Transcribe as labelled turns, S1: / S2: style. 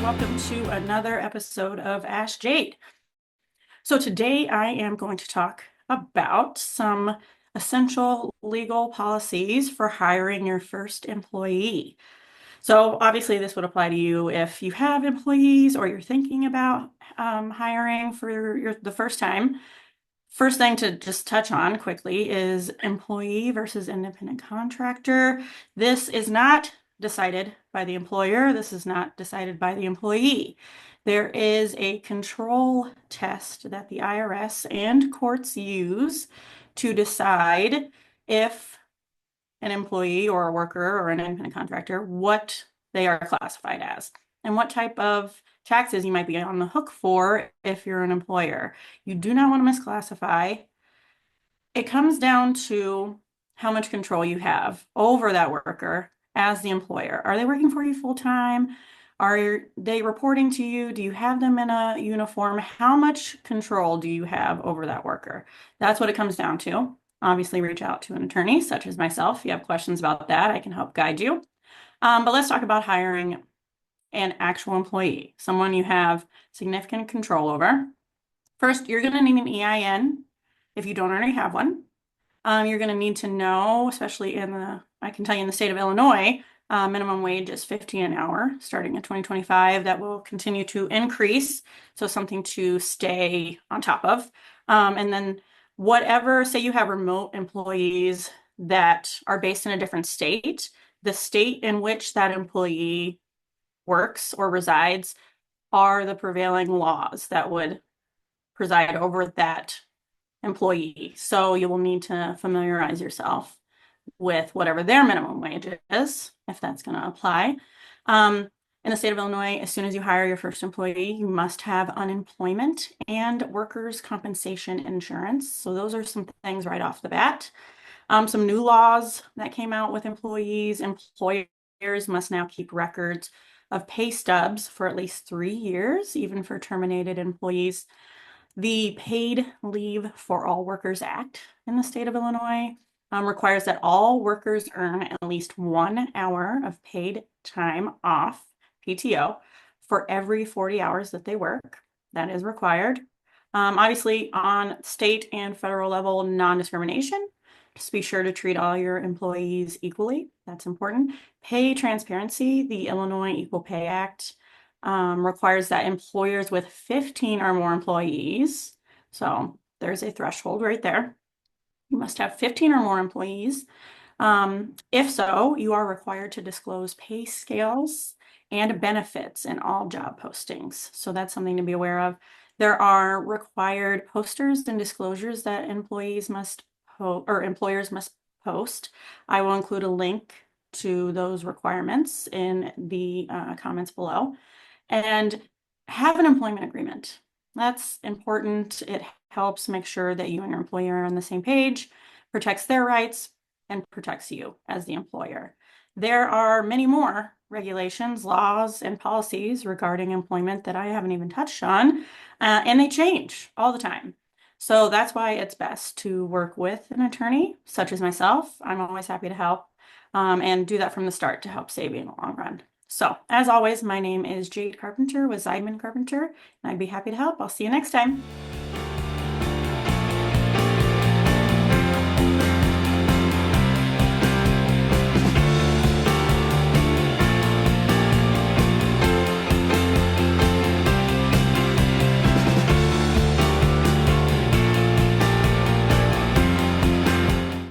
S1: welcome to another episode of Ask Jade. So today I am going to talk about some essential legal policies for hiring your first employee. So obviously this would apply to you if you have employees or you're thinking about hiring for the first time. First thing to just touch on quickly is employee versus independent contractor. This is not decided by the employer. This is not decided by the employee. There is a control test that the IRS and courts use to decide if an employee or a worker or an independent contractor, what they are classified as and what type of taxes you might be on the hook for if you're an employer. You do not want to misclassify. It comes down to how much control you have over that worker as the employer. Are they working for you full time? Are they reporting to you? Do you have them in a uniform? How much control do you have over that worker? That's what it comes down to. Obviously, reach out to an attorney such as myself. If you have questions about that, I can help guide you. But let's talk about hiring an actual employee, someone you have significant control over. First, you're going to need an EIN if you don't already have one. You're going to need to know, especially I can tell you in the state of Illinois, minimum wage is $15 an hour starting in 2025. That will continue to increase. So something to stay on top of. And then whatever, say you have remote employees that are based in a different state, the state in which that employee works or resides are the prevailing laws that would preside over that employee. So you will need to familiarize yourself with whatever their minimum wage is, if that's going to apply. In the state of Illinois, as soon as you hire your first employee, you must have unemployment and workers' compensation insurance. So those are some things right off the bat. Some new laws that came out with employees. Employers must now keep records of pay stubs for at least 3 years, even for terminated employees. The Paid Leave for All Workers Act in the state of Illinois requires that all workers earn at least 1 hour of paid time off, PTO, for every 40 hours that they work. That is required. Obviously, on state and federal level, non-discrimination. Just be sure to treat all your employees equally. That's important. Pay transparency. The Illinois Equal Pay Act requires that employers with 15 or more employees, so there's a threshold right there. You must have 15 or more employees. If so, you are required to disclose pay scales and benefits in all job postings. So that's something to be aware of. There are required posters and disclosures that employers must post. I will include a link to those requirements in the comments below. And have an employment agreement. That's important. It helps make sure that you and your employer are on the same page, protects their rights, and protects you as the employer. There are many more regulations, laws, and policies regarding employment that I haven't even touched on, and they change all the time. So that's why it's best to work with an attorney, such as myself. I'm always happy to help and do that from the start to help save you in the long run. So, as always, my name is Jade Carpenter with Zeidman&Carpenter, and I'd be happy to help. I'll see you next time.